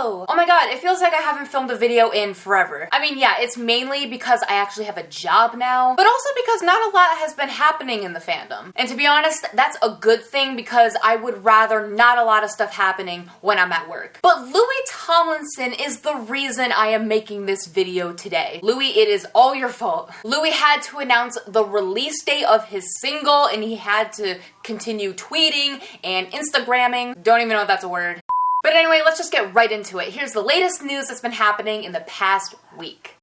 hello! Oh my god, it feels like I haven't filmed a video in forever. I mean, yeah, it's mainly because I actually have a job now, but also because not a lot has been happening in the fandom. And to be honest, that's a good thing because I would rather not a lot of stuff happening when I'm at work. But Louis Tomlinson is the reason I am making this video today. Louis, it is all your fault. Louis had to announce the release date of his single, and he had to continue tweeting and Instagramming. Don't even know if that's a word. But anyway, let's just get right into it. Here's the latest news that's been happening in the past week.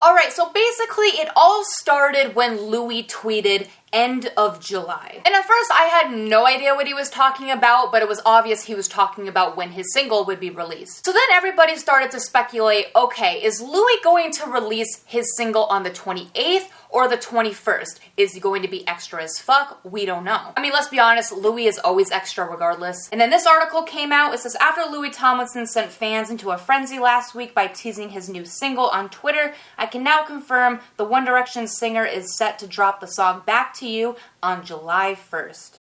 Alright, so basically it all started when Louis tweeted end of July. And at first I had no idea what he was talking about, but it was obvious he was talking about when his single would be released. So then everybody started to speculate, okay, is Louis going to release his single on the 28th or the 21st? Is he going to be extra as fuck? We don't know. I mean, let's be honest, Louis is always extra regardless. And then this article came out. It says, after Louis Tomlinson sent fans into a frenzy last week by teasing his new single on Twitter, I can now confirm the One Direction singer is set to drop the song Back to You on July 1st.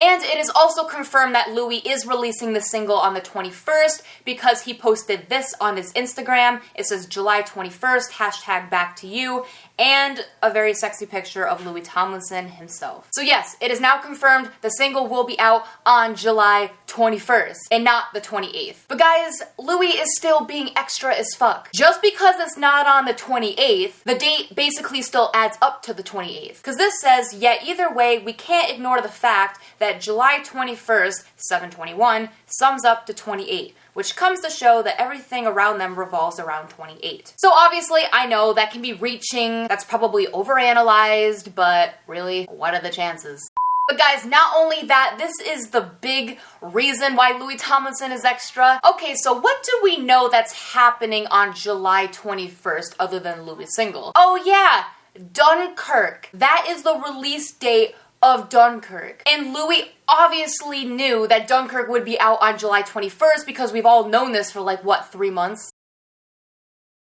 And it is also confirmed that Louis is releasing the single on the 21st because he posted this on his Instagram. It says July 21st, hashtag back to you, and a very sexy picture of Louis Tomlinson himself. So yes, it is now confirmed the single will be out on July 21st and not the 28th. But guys, Louis is still being extra as fuck. Just because it's not on the 28th, the date basically still adds up to the 28th. Because this says, yet either way, we can't ignore the fact that July 21st, 7/21, sums up to 28, which comes to show that everything around them revolves around 28. So obviously, I know that can be reaching, that's probably overanalyzed, but really, what are the chances? But guys, not only that, this is the big reason why Louis Tomlinson is extra. Okay, so what do we know that's happening on July 21st other than Louis' single? Oh yeah, Dunkirk. That is the release date of Dunkirk. And Louis obviously knew that Dunkirk would be out on July 21st because we've all known this for like, what, 3 months?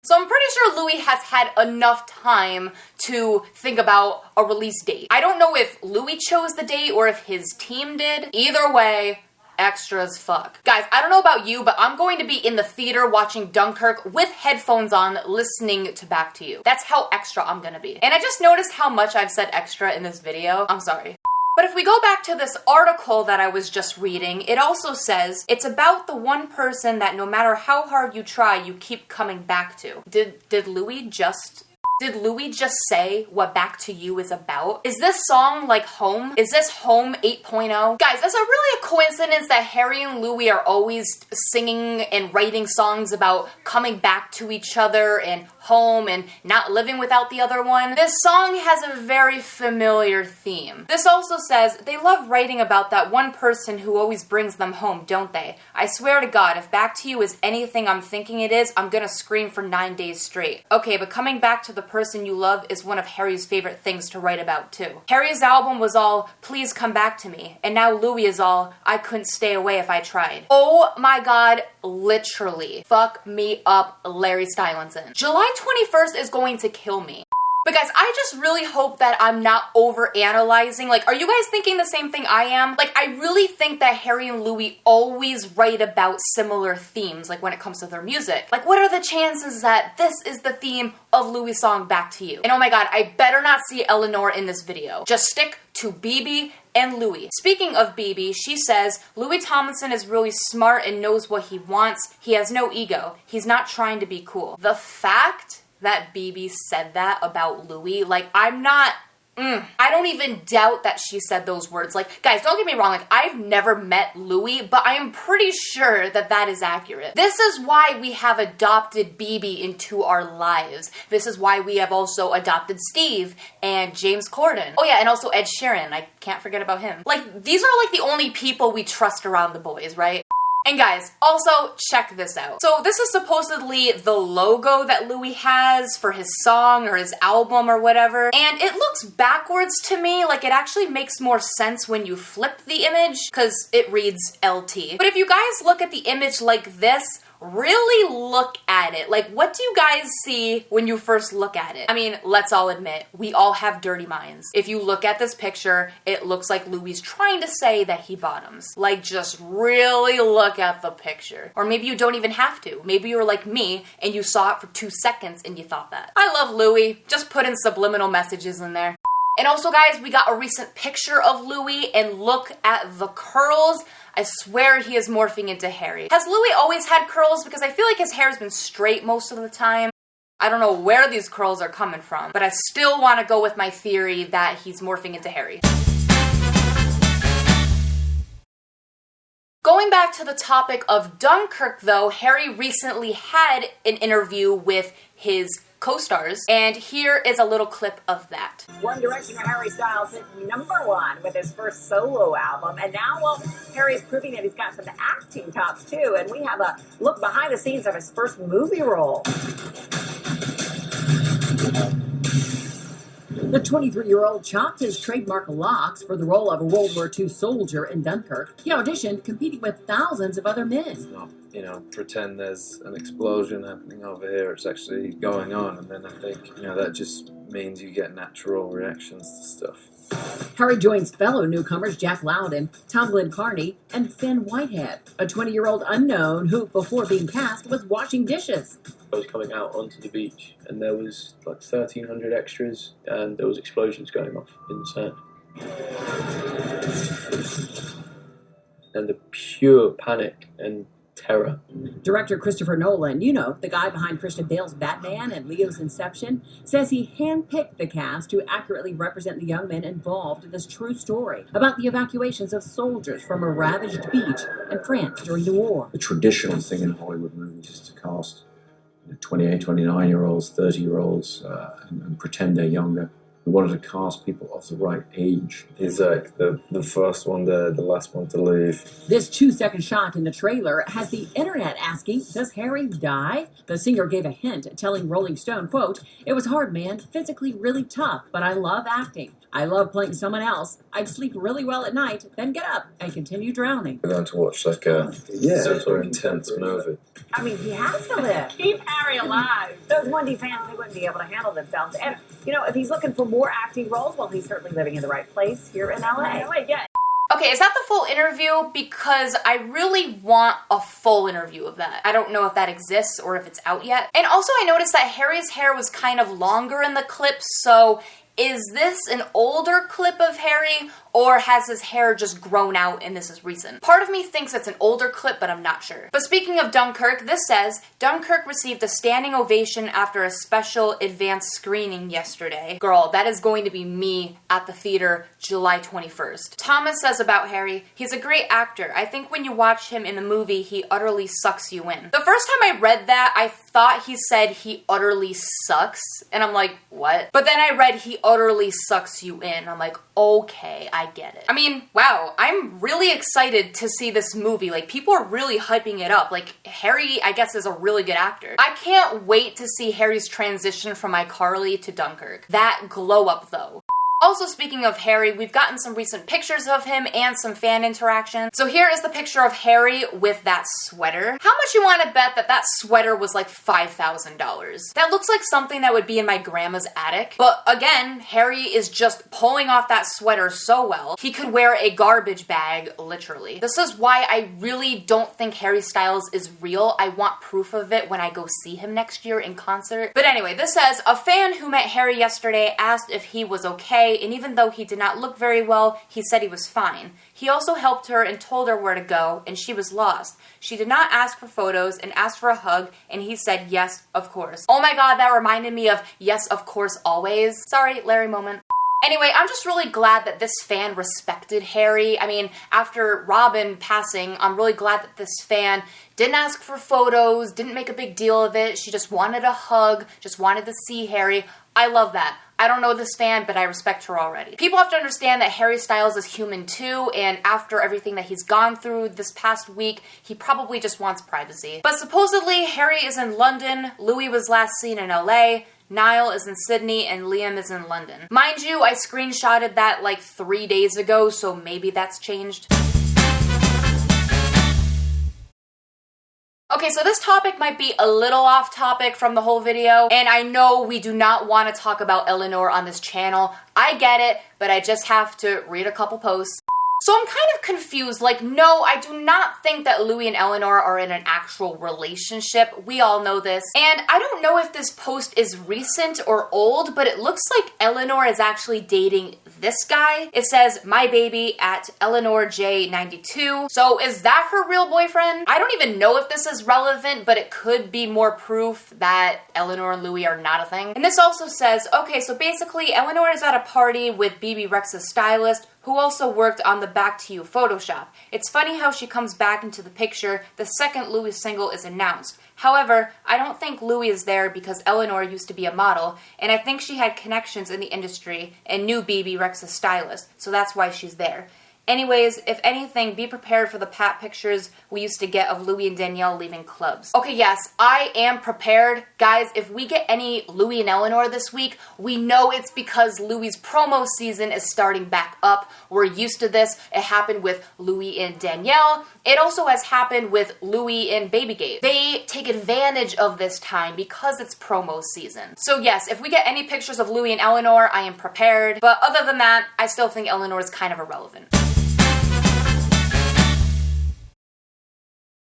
So I'm pretty sure Louis has had enough time to think about a release date. I don't know if Louis chose the date or if his team did. Either way, extra as fuck. Guys, I don't know about you, but I'm going to be in the theater watching Dunkirk with headphones on, listening to Back to You. That's how extra I'm gonna be. And I just noticed how much I've said extra in this video. I'm sorry. But if we go back to this article that I was just reading, it also says, it's about the one person that no matter how hard you try, you keep coming back to. Did Louis just say what Back to You is about? Is this song like Home? Is this Home 8.0? Guys, is it really a coincidence that Harry and Louis are always singing and writing songs about coming back to each other and home and not living without the other one? This song has a very familiar theme. This also says, they love writing about that one person who always brings them home, don't they? I swear to God, if Back to You is anything I'm thinking it is, I'm gonna scream for 9 days straight. Okay, but coming back to the person you love is one of Harry's favorite things to write about too. Harry's album was all, please come back to me, and now Louis is all, I couldn't stay away if I tried. Oh my god, literally. Fuck me up, Larry Stylinson. July 21st is going to kill me. But guys, I just really hope that I'm not over-analyzing. Like, are you guys thinking the same thing I am? Like, I really think that Harry and Louis always write about similar themes, like when it comes to their music. Like, what are the chances that this is the theme of Louis' song Back to You? And oh my god, I better not see Eleanor in this video. Just stick to BB and Louis. Speaking of BB, she says, Louis Tomlinson is really smart and knows what he wants. He has no ego. He's not trying to be cool. The fact that BB said that about Louis, like, I'm not, I don't even doubt that she said those words. Like, guys, don't get me wrong, like, I've never met Louis, but I am pretty sure that that is accurate. This is why we have adopted BB into our lives. This is why we have also adopted Steve and James Corden. Oh yeah, and also Ed Sheeran, I can't forget about him. Like, these are like the only people we trust around the boys, right? And guys, also check this out. So this is supposedly the logo that Louis has for his song or his album or whatever. And it looks backwards to me, like it actually makes more sense when you flip the image because it reads LT. But if you guys look at the image like this, really look at it. Like, what do you guys see when you first look at it? I mean, let's all admit, we all have dirty minds. If you look at this picture, it looks like Louis trying to say that he bottoms. Like, just really look at the picture. Or maybe you don't even have to. Maybe you're like me and you saw it for 2 seconds and you thought that. I love Louis. Just put in subliminal messages in there. And also, guys, we got a recent picture of Louis, and look at the curls. I swear he is morphing into Harry. Has Louis always had curls? Because I feel like his hair has been straight most of the time. I don't know where these curls are coming from, but I still want to go with my theory that he's morphing into Harry. Going back to the topic of Dunkirk, though, Harry recently had an interview with his co-stars, and here is a little clip of that. One Direction or Harry Styles hit #1 with his first solo album, and now, well, Harry's proving that he's got some acting chops too, and we have a look behind the scenes of his first movie role. The 23-year-old chopped his trademark locks for the role of a World War II soldier in Dunkirk. He auditioned, competing with thousands of other men. Not, pretend there's an explosion happening over here. It's actually going on, and then I think, that just means you get natural reactions to stuff. Harry joins fellow newcomers Jack Lowden, Tom Glenn Carney, and Finn Whitehead, a 20-year-old unknown who, before being cast, was washing dishes. I was coming out onto the beach, and there was like 1,300 extras, and there was explosions going off in the sand. And the pure panic and terror. Director Christopher Nolan, the guy behind Christian Bale's Batman and Leo's Inception, says he handpicked the cast to accurately represent the young men involved in this true story about the evacuations of soldiers from a ravaged beach in France during the war. The traditional thing in Hollywood movies is to cast 28, 29-year-olds, 30-year-olds, and pretend they're younger. We wanted to cast people of the right age. He's like the first one there, the last one to leave. This 2-second shot in the trailer has the internet asking, does Harry die? The singer gave a hint, telling Rolling Stone, quote, "It was hard, man, physically really tough, but I love acting. I love playing someone else. I'd sleep really well at night, then get up and continue drowning." We're going to watch like a super intense movie. I mean, he has to live. Keep Harry alive. Those 1D fans, they wouldn't be able to handle themselves. And, if he's looking for more acting roles, well, he's certainly living in the right place here in LA. Yeah. Okay, is that the full interview? Because I really want a full interview of that. I don't know if that exists or if it's out yet. And also I noticed that Harry's hair was kind of longer in the clip, so is this an older clip of Harry, or has his hair just grown out and this is recent? Part of me thinks it's an older clip, but I'm not sure. But speaking of Dunkirk, this says, Dunkirk received a standing ovation after a special advanced screening yesterday. Girl, that is going to be me at the theater July 21st. Thomas says about Harry, he's a great actor. I think when you watch him in the movie, he utterly sucks you in. The first time I read that, I thought he said he utterly sucks, and I'm like, what? But then I read he utterly sucks you in. I'm like, okay, I get it. I mean, wow, I'm really excited to see this movie. Like, people are really hyping it up. Like, Harry, I guess, is a really good actor. I can't wait to see Harry's transition from iCarly to Dunkirk. That glow up, though. Also, speaking of Harry, we've gotten some recent pictures of him and some fan interaction. So here is the picture of Harry with that sweater. How much you want to bet that that sweater was like $5,000? That looks like something that would be in my grandma's attic. But again, Harry is just pulling off that sweater so well. He could wear a garbage bag, literally. This is why I really don't think Harry Styles is real. I want proof of it when I go see him next year in concert. But anyway, this says, a fan who met Harry yesterday asked if he was okay, and even though he did not look very well, he said he was fine. He also helped her and told her where to go, and she was lost. She did not ask for photos and asked for a hug, and he said, yes, of course. Oh my god, that reminded me of yes, of course, always. Sorry, Larry moment. Anyway, I'm just really glad that this fan respected Harry. I mean, after Robin passing, I'm really glad that this fan didn't ask for photos, didn't make a big deal of it. She just wanted a hug, just wanted to see Harry. I love that. I don't know this fan, but I respect her already. People have to understand that Harry Styles is human too, and after everything that he's gone through this past week, he probably just wants privacy. But supposedly, Harry is in London, Louis was last seen in LA, Niall is in Sydney, and Liam is in London. Mind you, I screenshotted that like 3 days ago, so maybe that's changed. Okay, so this topic might be a little off topic from the whole video, and I know we do not want to talk about Eleanor on this channel. I get it, but I just have to read a couple posts. So I'm kind of confused, like, no, I do not think that Louis and Eleanor are in an actual relationship. We all know this. And I don't know if this post is recent or old, but it looks like Eleanor is actually dating this guy. It says, my baby at Eleanor J92. So is that her real boyfriend? I don't even know if this is relevant, but it could be more proof that Eleanor and Louis are not a thing. And this also says, okay, so basically Eleanor is at a party with BB Rexha's stylist, who also worked on the Back to You Photoshop. It's funny how she comes back into the picture the second Louis' single is announced. However, I don't think Louis is there because Eleanor used to be a model, and I think she had connections in the industry and knew BB Rexha's stylist, so that's why she's there. Anyways, if anything, be prepared for the pat pictures we used to get of Louis and Danielle leaving clubs. Okay, yes, I am prepared. Guys, if we get any Louis and Eleanor this week, we know it's because Louis' promo season is starting back up. We're used to this. It happened with Louis and Danielle. It also has happened with Louis and Babygate. They take advantage of this time because it's promo season. So yes, if we get any pictures of Louis and Eleanor, I am prepared. But other than that, I still think Eleanor is kind of irrelevant.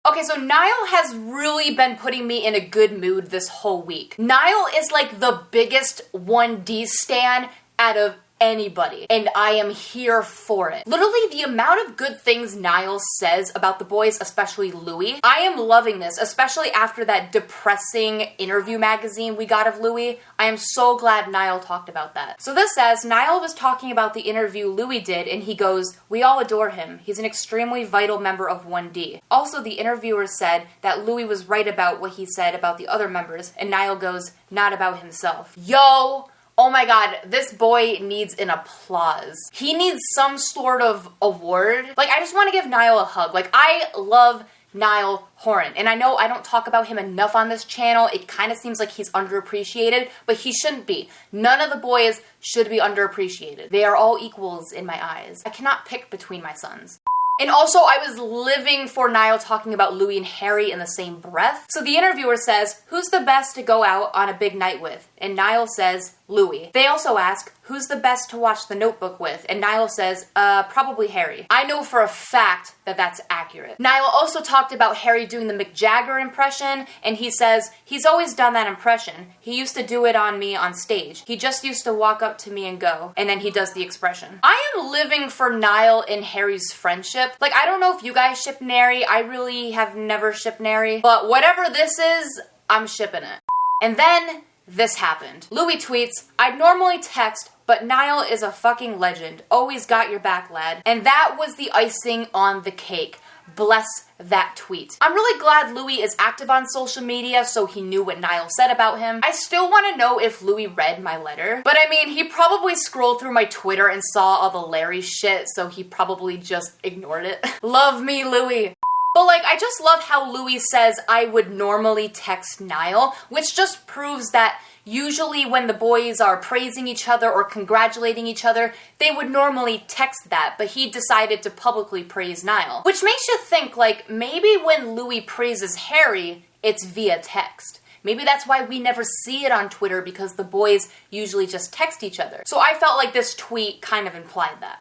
Okay, so Niall has really been putting me in a good mood this whole week. Niall is like the biggest 1D stan out of anybody, and I am here for it. Literally, the amount of good things Niall says about the boys, especially Louis, I am loving this, especially after that depressing interview magazine we got of Louis. I am so glad Niall talked about that. So this says, Niall was talking about the interview Louis did, and he goes, we all adore him. He's an extremely vital member of 1D. Also, the interviewer said that Louis was right about what he said about the other members, and Niall goes, not about himself. Yo! Oh my god, this boy needs an applause. He needs some sort of award. Like, I just want to give Niall a hug. Like, I love Niall Horan, and I know I don't talk about him enough on this channel. It kind of seems like he's underappreciated, but he shouldn't be. None of the boys should be underappreciated. They are all equals in my eyes. I cannot pick between my sons. And also, I was living for Niall talking about Louis and Harry in the same breath. So the interviewer says, who's the best to go out on a big night with? And Niall says, Louis. They also ask, who's the best to watch The Notebook with? And Niall says, probably Harry. I know for a fact that that's accurate. Niall also talked about Harry doing the Mick Jagger impression, and he says, he's always done that impression. He used to do it on me on stage. He just used to walk up to me and go, and then he does the expression. I am living for Niall and Harry's friendship. Like, I don't know if you guys ship Nary. I really have never shipped Nary. But whatever this is, I'm shipping it. And then this happened. Louis tweets, I'd normally text, but Niall is a fucking legend. Always got your back, lad. And that was the icing on the cake. Bless that tweet. I'm really glad Louis is active on social media, so he knew what Niall said about him. I still want to know if Louis read my letter. But I mean, he probably scrolled through my Twitter and saw all the Larry shit, so he probably just ignored it. Love me, Louis. But like, I just love how Louis says I would normally text Niall, which just proves that usually when the boys are praising each other or congratulating each other, they would normally text that, but he decided to publicly praise Niall. Which makes you think, like, maybe when Louis praises Harry, it's via text. Maybe that's why we never see it on Twitter, because the boys usually just text each other. So I felt like this tweet kind of implied that.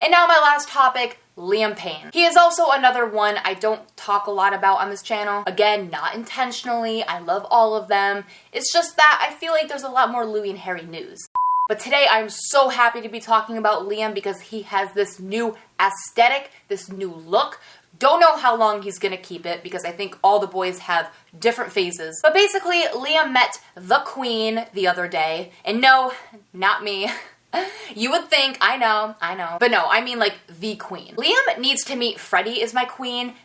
And now my last topic, Liam Payne. He is also another one I don't talk a lot about on this channel. Again, not intentionally. I love all of them. It's just that I feel like there's a lot more Louis and Harry news. But today I'm so happy to be talking about Liam because he has this new aesthetic, this new look. Don't know how long he's gonna keep it because I think all the boys have different phases. But basically, Liam met the Queen the other day. And no, not me. You would think, I know. But no, I mean like the Queen. Liam needs to meet Freddie is my queen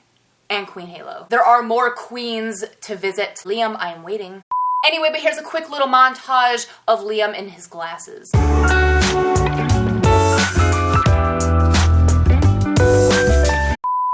and Queen Halo. There are more queens to visit. Liam, I am waiting. Anyway, but here's a quick little montage of Liam in his glasses.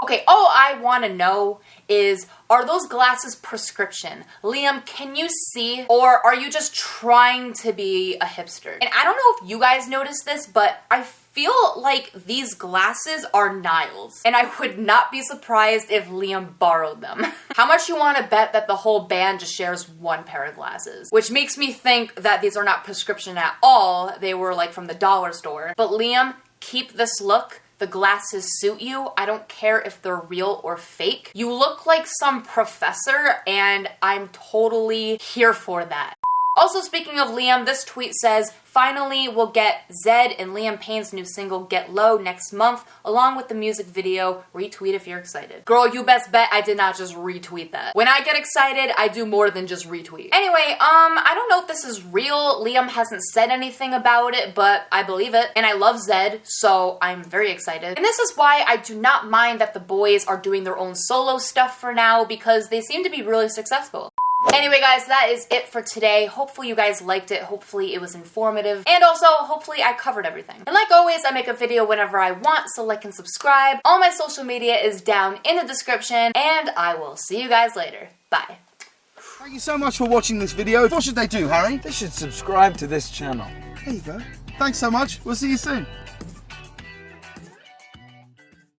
Okay, all I want to know is, are those glasses prescription? Liam, can you see? Or are you just trying to be a hipster? And I don't know if you guys noticed this, but I feel like these glasses are Niall's. And I would not be surprised if Liam borrowed them. How much you want to bet that the whole band just shares one pair of glasses? Which makes me think that these are not prescription at all. They were like from the dollar store. But Liam, keep this look. The glasses suit you. I don't care if they're real or fake. You look like some professor, and I'm totally here for that. Also, speaking of Liam, this tweet says, finally we'll get Zed and Liam Payne's new single Get Low next month, along with the music video. Retweet if you're excited. Girl, you best bet I did not just retweet that. When I get excited, I do more than just retweet. Anyway, I don't know if this is real. Liam hasn't said anything about it, but I believe it. And I love Zed, so I'm very excited. And this is why I do not mind that the boys are doing their own solo stuff for now, because they seem to be really successful. Anyway, guys, that is it for today. Hopefully you guys liked it. Hopefully it was informative. And also, hopefully I covered everything. And like always, I make a video whenever I want, so like and subscribe. All my social media is down in the description, and I will see you guys later. Bye. Thank you so much for watching this video. What should they do, Harry? They should subscribe to this channel. There you go. Thanks so much. We'll see you soon.